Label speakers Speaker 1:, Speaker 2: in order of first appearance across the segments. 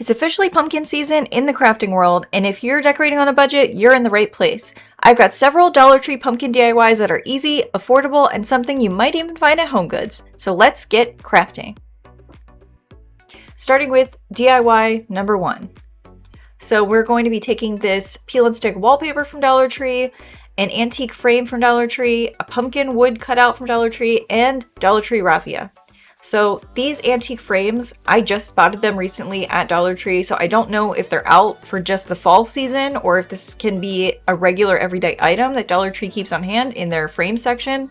Speaker 1: It's officially pumpkin season in the crafting world, and if you're decorating on a budget, you're in the right place. I've got several Dollar Tree pumpkin DIYs that are easy, affordable, and something you might even find at HomeGoods. So let's get crafting. Starting with DIY number 1. So we're going to be taking this peel and stick wallpaper from Dollar Tree, an antique frame from Dollar Tree, a pumpkin wood cutout from Dollar Tree, and Dollar Tree raffia. So these antique frames, I just spotted them recently at Dollar Tree, so I don't know if they're out for just the fall season or if this can be a regular everyday item that Dollar Tree keeps on hand in their frame section.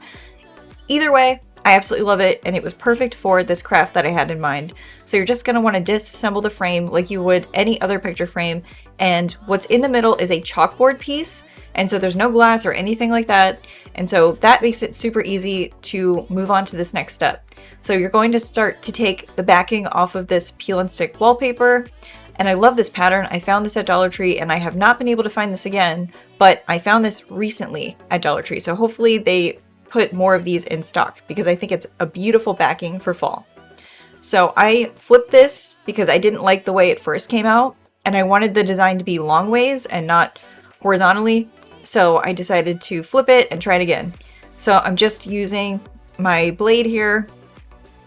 Speaker 1: Either way, I absolutely love it, and it was perfect for this craft that I had in mind. So you're just going to want to disassemble the frame like you would any other picture frame, and what's in the middle is a chalkboard piece, and so there's no glass or anything like that, and so that makes it super easy to move on to this next step. So you're going to start to take the backing off of this peel and stick wallpaper, and I love this pattern. I found this at Dollar Tree, and I have not been able to find this again, but I found this recently at Dollar Tree, so hopefully they put more of these in stock because I think it's a beautiful backing for fall. So I flipped this because I didn't like the way it first came out, and I wanted the design to be long ways and not horizontally, so I decided to flip it and try it again. So I'm just using my blade here,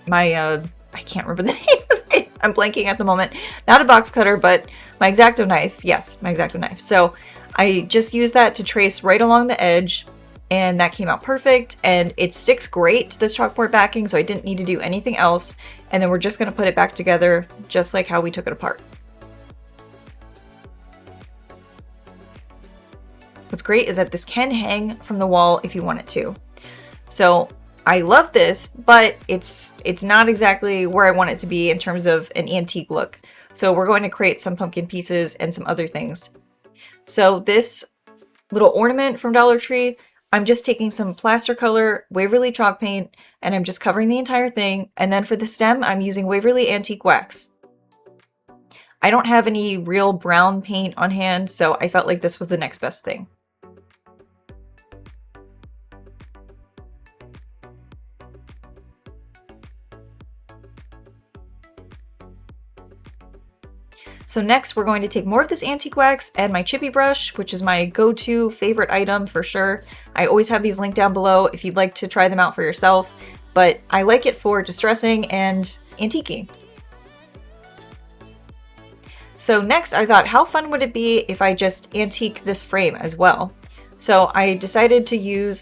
Speaker 1: my I can't remember the name of it. I'm blanking at the moment. Not a box cutter, but my X-Acto knife. Yes, my X-Acto knife. So I just used that to trace right along the edge, and that came out perfect, and it sticks great to this chalkboard backing, so I didn't need to do anything else. And then we're just going to put it back together just like how we took it apart. What's great is that this can hang from the wall if you want it to. So I love this, but it's not exactly where I want it to be in terms of an antique look. So we're going to create some pumpkin pieces and some other things. So this little ornament from Dollar Tree, I'm just taking some plaster color Waverly chalk paint, and I'm just covering the entire thing. And then for the stem, I'm using Waverly antique wax. I don't have any real brown paint on hand, so I felt like this was the next best thing. So next we're going to take more of this antique wax and my chippy brush, which is my go-to favorite item for sure. I always have these linked down below if you'd like to try them out for yourself, but I like it for distressing and antiquing. So next I thought, how fun would it be if I just antique this frame as well? So I decided to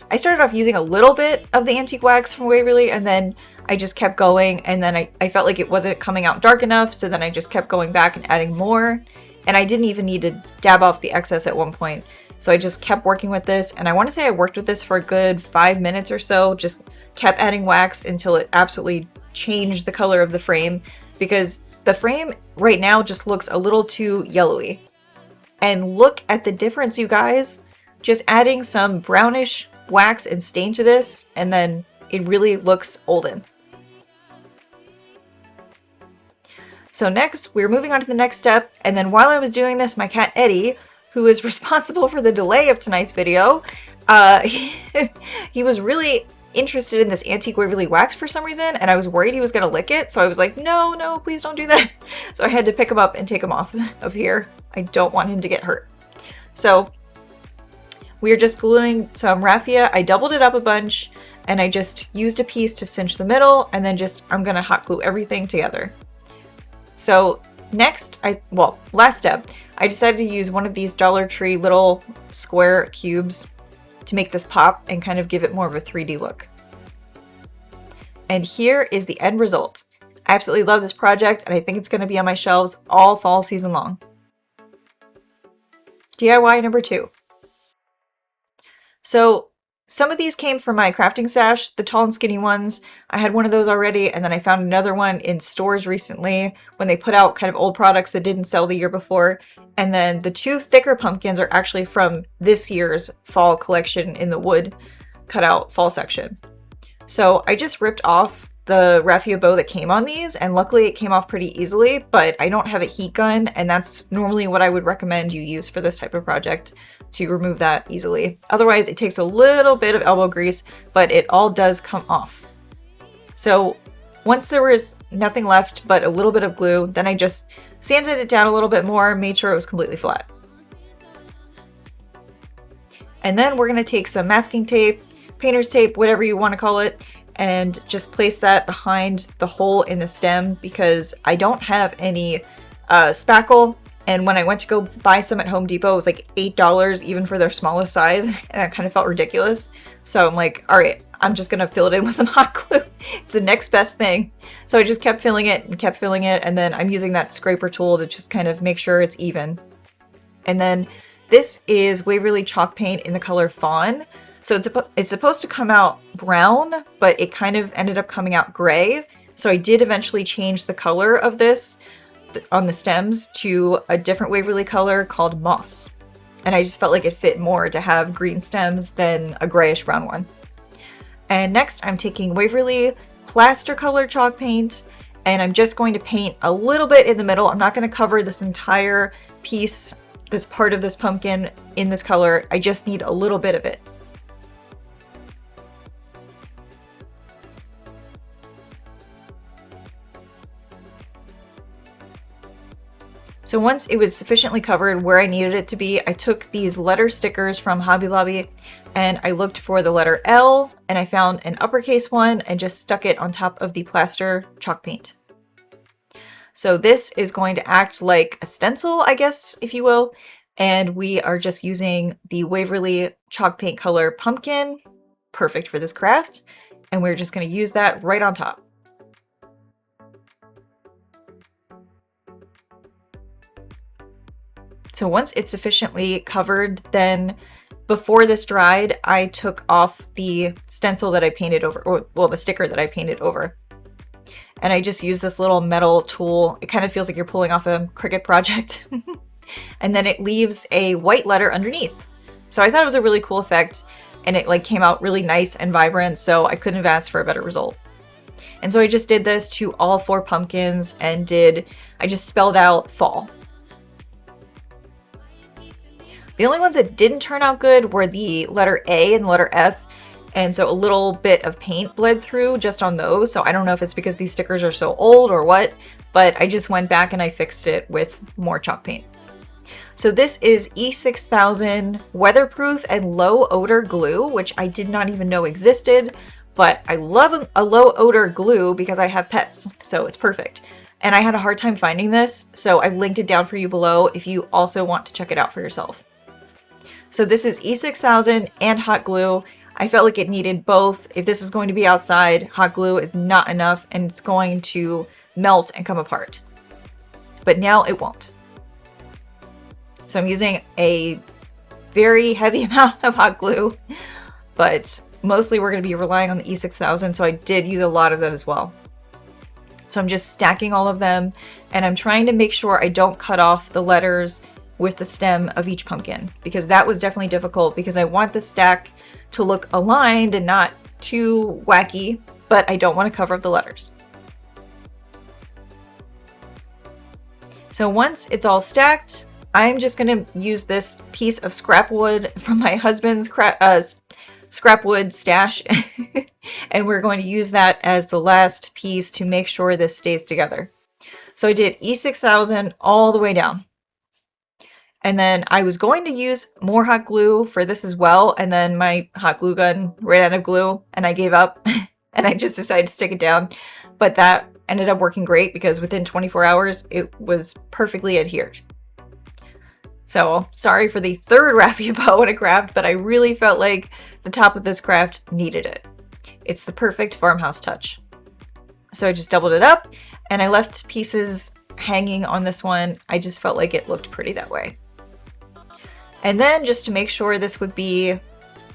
Speaker 1: I started off using a little bit of the antique wax from Waverly, and then I just kept going, and then I felt like it wasn't coming out dark enough, so then I just kept going back and adding more, and I didn't even need to dab off the excess at one point. So I just kept working with this, and I want to say I worked with this for a good 5 minutes or so, just kept adding wax until it absolutely changed the color of the frame, because the frame right now just looks a little too yellowy. And look at the difference, you guys. Just adding some brownish wax and stain to this, and then it really looks olden. So next, we're moving on to the next step, and then while I was doing this, my cat Eddie, who is responsible for the delay of tonight's video, he was really interested in this antique Waverly wax for some reason, and I was worried he was going to lick it, so I was like, no, please don't do that. So I had to pick him up and take him off of here. I don't want him to get hurt. So we are just gluing some raffia. I doubled it up a bunch, and I just used a piece to cinch the middle, and then I'm gonna hot glue everything together. So next, last step, I decided to use one of these Dollar Tree little square cubes to make this pop and kind of give it more of a 3D look. And here is the end result. I absolutely love this project, and I think it's gonna be on my shelves all fall season long. DIY number 2. So some of these came from my crafting stash, the tall and skinny ones. I had one of those already, and then I found another one in stores recently when they put out kind of old products that didn't sell the year before. And then the 2 thicker pumpkins are actually from this year's fall collection in the wood cutout fall section. So I just ripped off the raffia bow that came on these, and luckily it came off pretty easily, but I don't have a heat gun, and that's normally what I would recommend you use for this type of project, to remove that easily. Otherwise it takes a little bit of elbow grease, but it all does come off. So once there was nothing left but a little bit of glue. Then I just sanded it down a little bit more, made sure it was completely flat. And then we're going to take some masking tape, painter's tape, whatever you want to call it, and just place that behind the hole in the stem because I don't have any spackle. And when I went to go buy some at Home Depot, it was like $8 even for their smallest size, and it kind of felt ridiculous. So I'm like, all right, I'm just gonna fill it in with some hot glue. It's the next best thing. So I just kept filling it and kept filling it, and then I'm using that scraper tool to just kind of make sure it's even. And then this is Waverly chalk paint in the color Fawn. So it's supposed to come out brown, but it kind of ended up coming out gray. So I did eventually change the color of this on the stems to a different Waverly color called Moss. And I just felt like it fit more to have green stems than a grayish brown one. And next I'm taking Waverly plaster color chalk paint, and I'm just going to paint a little bit in the middle. I'm not going to cover this entire piece, this part of this pumpkin in this color. I just need a little bit of it. So once it was sufficiently covered where I needed it to be, I took these letter stickers from Hobby Lobby and I looked for the letter L, and I found an uppercase one and just stuck it on top of the plaster chalk paint. So this is going to act like a stencil, I guess, if you will. And we are just using the Waverly chalk paint color Pumpkin, perfect for this craft. And we're just going to use that right on top. So once it's sufficiently covered, then before this dried, I took off the stencil that I painted over, or well, the sticker that I painted over. And I just used this little metal tool. It kind of feels like you're pulling off a Cricut project. And then it leaves a white letter underneath. So I thought it was a really cool effect, and it like came out really nice and vibrant, so I couldn't have asked for a better result. And so I just did this to all 4 pumpkins and I just spelled out fall. The only ones that didn't turn out good were the letter A and the letter F, and so a little bit of paint bled through just on those. So I don't know if it's because these stickers are so old or what, but I just went back and I fixed it with more chalk paint. So this is E6000 weatherproof and low odor glue, which I did not even know existed, but I love a low odor glue because I have pets, so it's perfect. And I had a hard time finding this, so I've linked it down for you below if you also want to check it out for yourself. So this is E6000 and hot glue. I felt like it needed both. If this is going to be outside, hot glue is not enough and it's going to melt and come apart. But now it won't. So I'm using a very heavy amount of hot glue, but mostly we're going to be relying on the E6000, so I did use a lot of them as well. So I'm just stacking all of them, and I'm trying to make sure I don't cut off the letters with the stem of each pumpkin, because that was definitely difficult because I want the stack to look aligned and not too wacky, but I don't want to cover up the letters. So once it's all stacked, I'm just going to use this piece of scrap wood from my husband's scrap wood stash and we're going to use that as the last piece to make sure this stays together. So I did E6000 all the way down. And then I was going to use more hot glue for this as well, and then my hot glue gun ran out of glue and I gave up and I just decided to stick it down. But that ended up working great because within 24 hours it was perfectly adhered. So sorry for the third raffia bow in a craft, but I really felt like the top of this craft needed it. It's the perfect farmhouse touch. So I just doubled it up and I left pieces hanging on this one. I just felt like it looked pretty that way. And then just to make sure this would be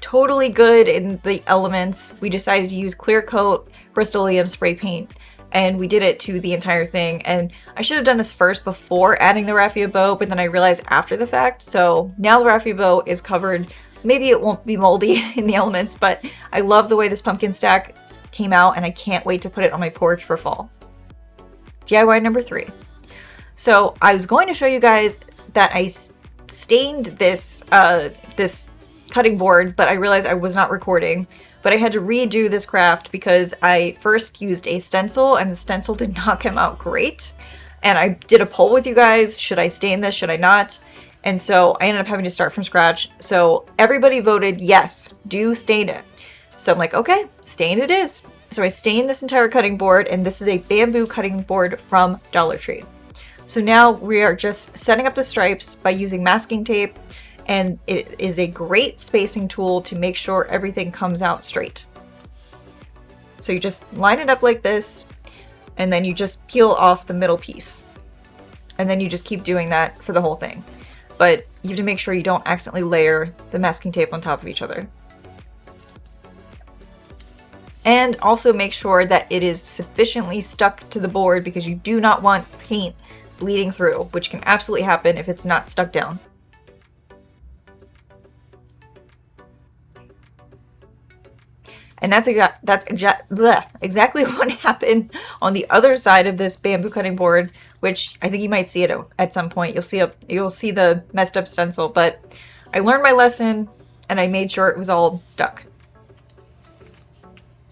Speaker 1: totally good in the elements, we decided to use clear coat Rust-Oleum spray paint. And we did it to the entire thing. And I should have done this first before adding the raffia bow, but then I realized after the fact. So now the raffia bow is covered. Maybe it won't be moldy in the elements, but I love the way this pumpkin stack came out and I can't wait to put it on my porch for fall. DIY number 3. So I was going to show you guys that I stained this this cutting board, but I realized I was not recording. but I had to redo this craft because I first used a stencil and the stencil did not come out great. And I did a poll with you guys, should I stain this, should I not? And so I ended up having to start from scratch. So everybody voted yes, do stain it. So I'm like, okay, stain it is. So I stained this entire cutting board, and this is a bamboo cutting board from Dollar Tree. So now we are just setting up the stripes by using masking tape, and it is a great spacing tool to make sure everything comes out straight. So you just line it up like this, and then you just peel off the middle piece. And then you just keep doing that for the whole thing. But you have to make sure you don't accidentally layer the masking tape on top of each other. And also make sure that it is sufficiently stuck to the board, because you do not want paint bleeding through, which can absolutely happen if it's not stuck down. And that's exactly what happened on the other side of this bamboo cutting board, which I think you might see it at some point. You'll see the messed up stencil, but I learned my lesson and I made sure it was all stuck.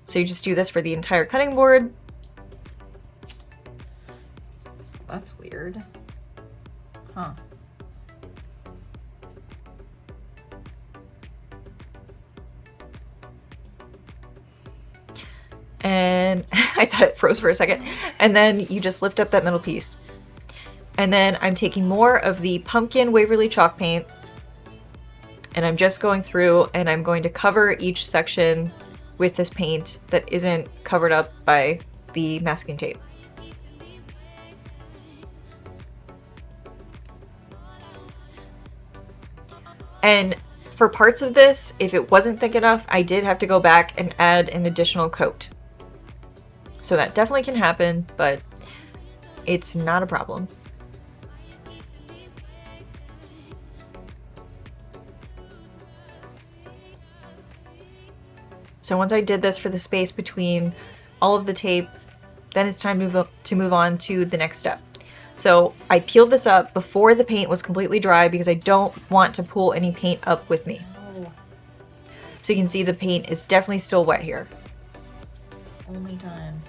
Speaker 1: So you just do this for the entire cutting board. That's weird. Huh. And I thought it froze for a second. And then you just lift up that middle piece. And then I'm taking more of the pumpkin Waverly chalk paint, and I'm just going through and I'm going to cover each section with this paint that isn't covered up by the masking tape. And for parts of this, if it wasn't thick enough, I did have to go back and add an additional coat. So that definitely can happen, but it's not a problem. So once I did this for the space between all of the tape, then it's time to move on to the next step. So I peeled this up before the paint was completely dry because I don't want to pull any paint up with me. So you can see the paint is definitely still wet here. It's only time.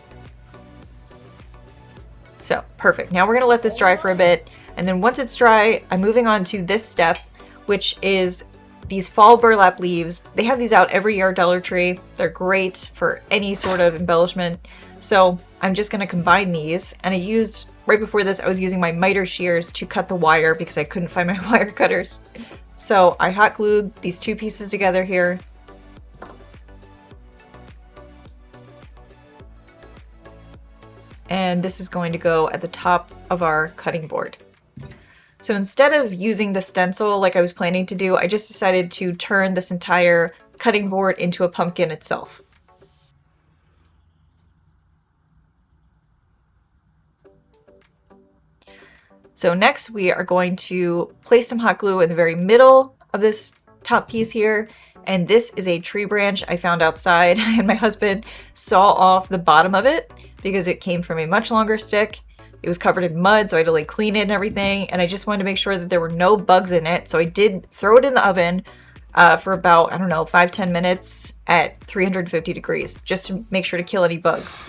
Speaker 1: So perfect. Now we're gonna let this dry for a bit. And then once it's dry, I'm moving on to this step, which is these fall burlap leaves. They have these out every year at Dollar Tree. They're great for any sort of embellishment. So I'm just gonna combine these. And I used, right before this, I was using my miter shears to cut the wire because I couldn't find my wire cutters. So I hot glued these two pieces together here. And this is going to go at the top of our cutting board. So instead of using the stencil like I was planning to do, I just decided to turn this entire cutting board into a pumpkin itself. So next we are going to place some hot glue in the very middle of this top piece here. And this is a tree branch I found outside, and my husband saw off the bottom of it because it came from a much longer stick. It was covered in mud, so I had to like clean it and everything. And I just wanted to make sure that there were no bugs in it. So I did throw it in the oven for about, I don't know, 5-10 minutes at 350 degrees, just to make sure to kill any bugs.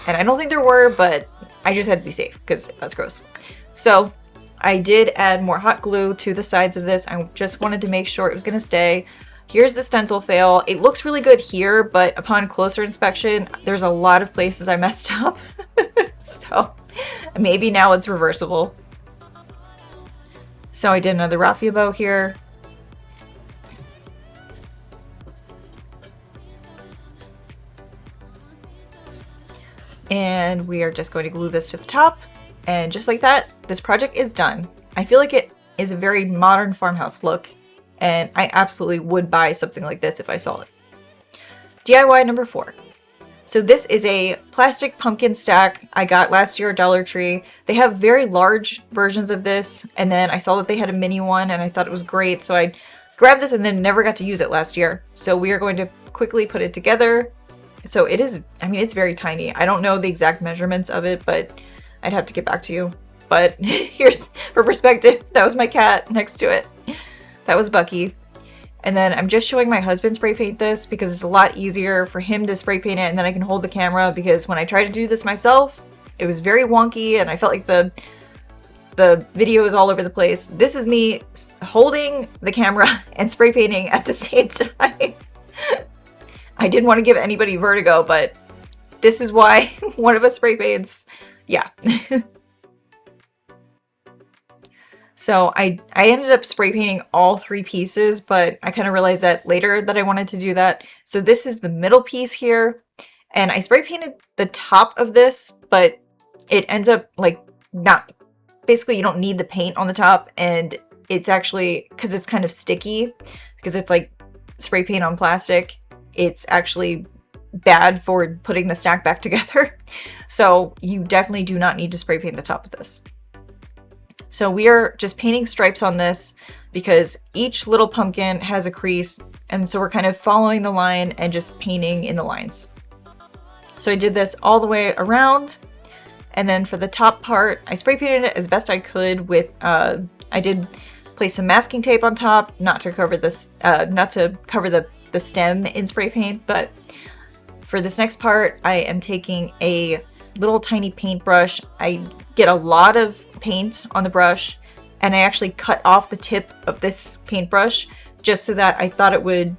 Speaker 1: And I don't think there were, but I just had to be safe because that's gross. So I did add more hot glue to the sides of this. I just wanted to make sure it was going to stay. Here's the stencil fail. It looks really good here, but upon closer inspection, there's a lot of places I messed up. So maybe now it's reversible. So I did another raffia bow here. And we are just going to glue this to the top. And just like that, this project is done. I feel like it is a very modern farmhouse look, and I absolutely would buy something like this if I saw it. DIY number 4. So this is a plastic pumpkin stack I got last year at Dollar Tree. They have very large versions of this, and then I saw that they had a mini one, and I thought it was great, so I grabbed this and then never got to use it last year. So we are going to quickly put it together. So it is, I mean, it's very tiny. I don't know the exact measurements of it, but I'd have to get back to you. But here's, for perspective, that was my cat next to it. That was Bucky. And then I'm just showing my husband spray paint this because it's a lot easier for him to spray paint it, and then I can hold the camera, because when I tried to do this myself, it was very wonky and I felt like the video is all over the place. This is me holding the camera and spray painting at the same time. I didn't want to give anybody vertigo, but this is why one of us spray paints. Yeah. So I ended up spray painting all 3 pieces, but I kind of realized that later that I wanted to do that. So this is the middle piece here, and I spray painted the top of this, but it ends up like not, basically you don't need the paint on the top, and it's actually, because it's kind of sticky, because it's like spray paint on plastic, it's actually bad for putting the stack back together. So you definitely do not need to spray paint the top of this. So we are just painting stripes on this because each little pumpkin has a crease, and so we're kind of following the line and just painting in the lines. So I did this all the way around, and then for the top part, I spray painted it as best I could with, I did place some masking tape on top, not to cover this, not to cover the stem in spray paint, but for this next part, I am taking a little tiny paintbrush. I get a lot of paint on the brush, and I actually cut off the tip of this paintbrush just so that I thought it would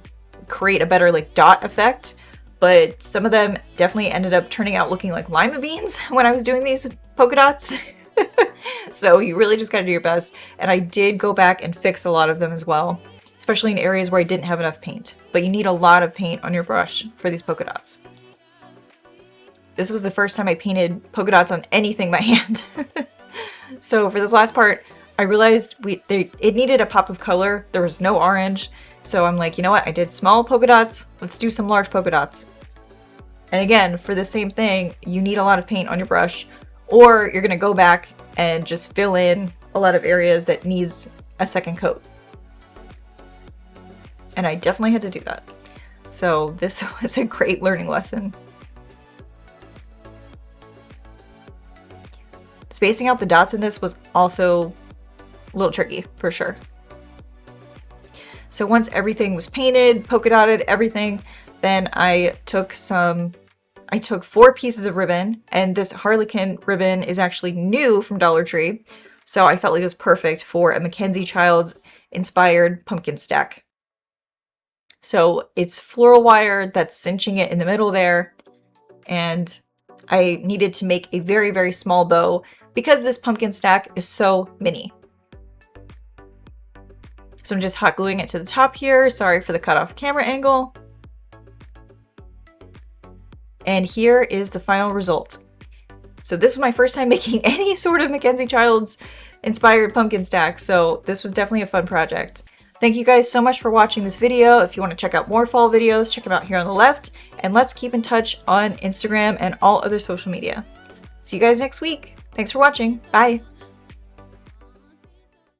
Speaker 1: create a better like dot effect, but some of them definitely ended up turning out looking like lima beans when I was doing these polka dots. So you really just gotta do your best, and I did go back and fix a lot of them as well, especially in areas where I didn't have enough paint. But you need a lot of paint on your brush for these polka dots. This was the first time I painted polka dots on anything by hand. So for this last part, I realized it needed a pop of color. There was no orange. So I'm like, you know what? I did small polka dots. Let's do some large polka dots. And again, for the same thing, you need a lot of paint on your brush, or you're going to go back and just fill in a lot of areas that needs a second coat. And I definitely had to do that. So this was a great learning lesson. Spacing out the dots in this was also a little tricky, for sure. So once everything was painted, polka dotted, everything, then I took 4 pieces of ribbon, and this Harlequin ribbon is actually new from Dollar Tree. So I felt like it was perfect for a Mackenzie Childs inspired pumpkin stack. So it's floral wire that's cinching it in the middle there, and I needed to make a very, very small bow because this pumpkin stack is so mini. So I'm just hot gluing it to the top here. Sorry for the cutoff camera angle. And here is the final result. So this was my first time making any sort of Mackenzie Childs inspired pumpkin stack, so this was definitely a fun project. Thank you guys so much for watching this video. If you want to check out more fall videos, check them out here on the left, and let's keep in touch on Instagram and all other social media. See you guys next week. Thanks for watching. Bye.